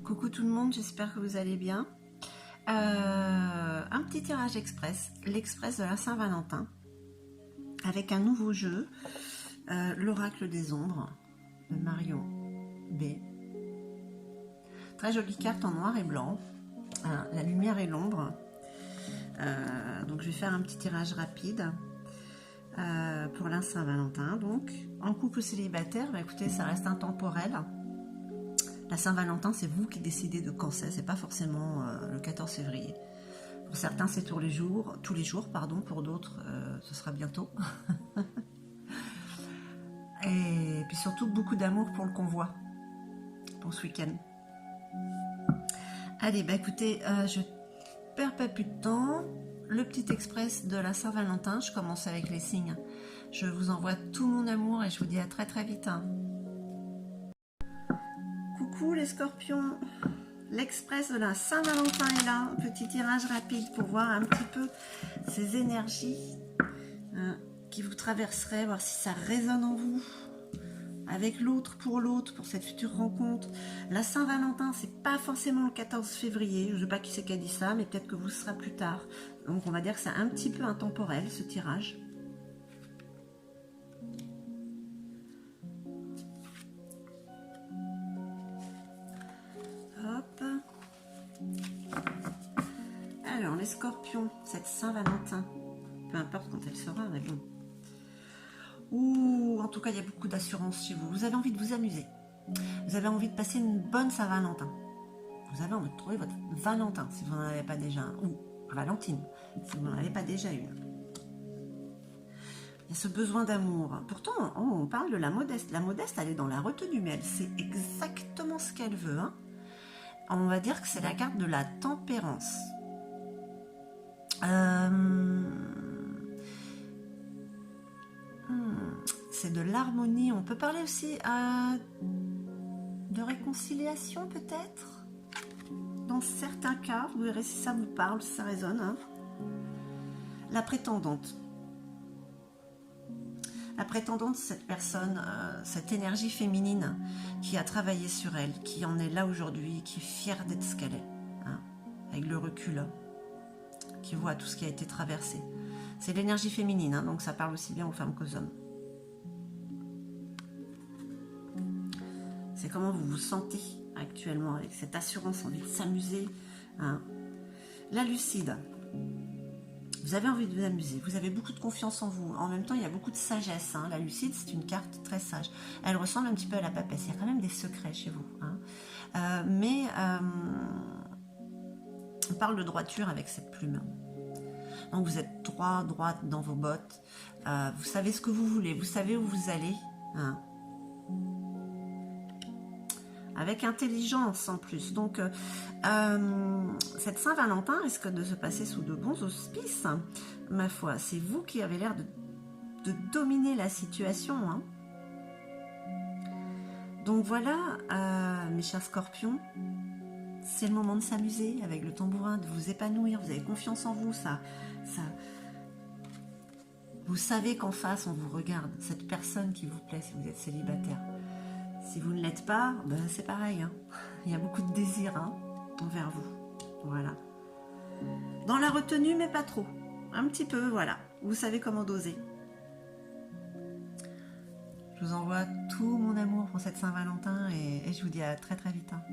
Coucou tout le monde, j'espère que vous allez bien. Un petit tirage express, l'express de la Saint-Valentin, avec un nouveau jeu, l'Oracle des Ombres, de Marion B. Très jolie carte en noir et blanc, la lumière et l'ombre. Donc je vais faire un petit tirage rapide pour la Saint-Valentin. Donc, en couple célibataire, bah, écoutez, ça reste intemporel. La Saint-Valentin, c'est vous qui décidez de quand c'est pas forcément le 14 février. Pour certains, c'est tous les jours, pardon. Pour d'autres, ce sera bientôt. Et puis surtout, beaucoup d'amour pour le convoi, pour ce week-end. Allez, bah écoutez, je perds pas plus de temps. Le petit express de la Saint-Valentin, je commence avec les signes. Je vous envoie tout mon amour et je vous dis à très très vite. Coucou les scorpions, l'express de la Saint-Valentin est là, petit tirage rapide pour voir un petit peu ces énergies qui vous traverseraient, voir si ça résonne en vous, avec l'autre, pour cette future rencontre. La Saint-Valentin, c'est pas forcément le 14 février, je ne sais pas qui c'est qui a dit ça, mais peut-être que vous sera plus tard. Donc on va dire que c'est un petit peu intemporel ce tirage. Alors, les scorpions, cette Saint-Valentin, peu importe quand elle sera, mais bon. Ou en tout cas, il y a beaucoup d'assurance chez vous. Vous avez envie de vous amuser. Vous avez envie de passer une bonne Saint-Valentin. Vous avez envie de trouver votre Valentin, si vous n'en avez pas déjà un. Ou Valentine, si vous n'en avez pas déjà une. Il y a ce besoin d'amour. Pourtant, on parle de la modeste. La modeste, elle est dans la retenue, mais elle sait exactement ce qu'elle veut. Hein. On va dire que c'est la carte de la tempérance. C'est de l'harmonie. On peut parler aussi de réconciliation peut-être. Dans certains cas, vous verrez si ça vous parle, si ça résonne. Hein. La prétendante. La prétendante, cette personne, cette énergie féminine qui a travaillé sur elle, qui en est là aujourd'hui, qui est fière d'être ce qu'elle est, hein, avec le recul, qui voit tout ce qui a été traversé. C'est l'énergie féminine, hein, donc ça parle aussi bien aux femmes qu'aux hommes. C'est comment vous vous sentez actuellement, avec cette assurance, envie de s'amuser. Hein. La lucide. Vous avez envie de vous amuser, vous avez beaucoup de confiance en vous. En même temps, il y a beaucoup de sagesse. Hein. La lucide, c'est une carte très sage. Elle ressemble un petit peu à la papesse. Il y a quand même des secrets chez vous. Hein. On parle de droiture avec cette plume. Donc, vous êtes droite dans vos bottes. Vous savez ce que vous voulez. Vous savez où vous allez. Hein. Avec intelligence en plus. Donc, cette Saint-Valentin risque de se passer sous de bons auspices, ma foi. C'est vous qui avez l'air de dominer la situation. Hein. Donc voilà, mes chers scorpions, c'est le moment de s'amuser avec le tambourin, de vous épanouir. Vous avez confiance en vous, vous savez qu'en face, on vous regarde. Cette personne qui vous plaît si vous êtes célibataire. Si vous ne l'êtes pas, ben c'est pareil. Hein. Il y a beaucoup de désir envers vous. Voilà. Dans la retenue, mais pas trop. Un petit peu, voilà. Vous savez comment doser. Je vous envoie tout mon amour pour cette Saint-Valentin et je vous dis à très très vite. Hein.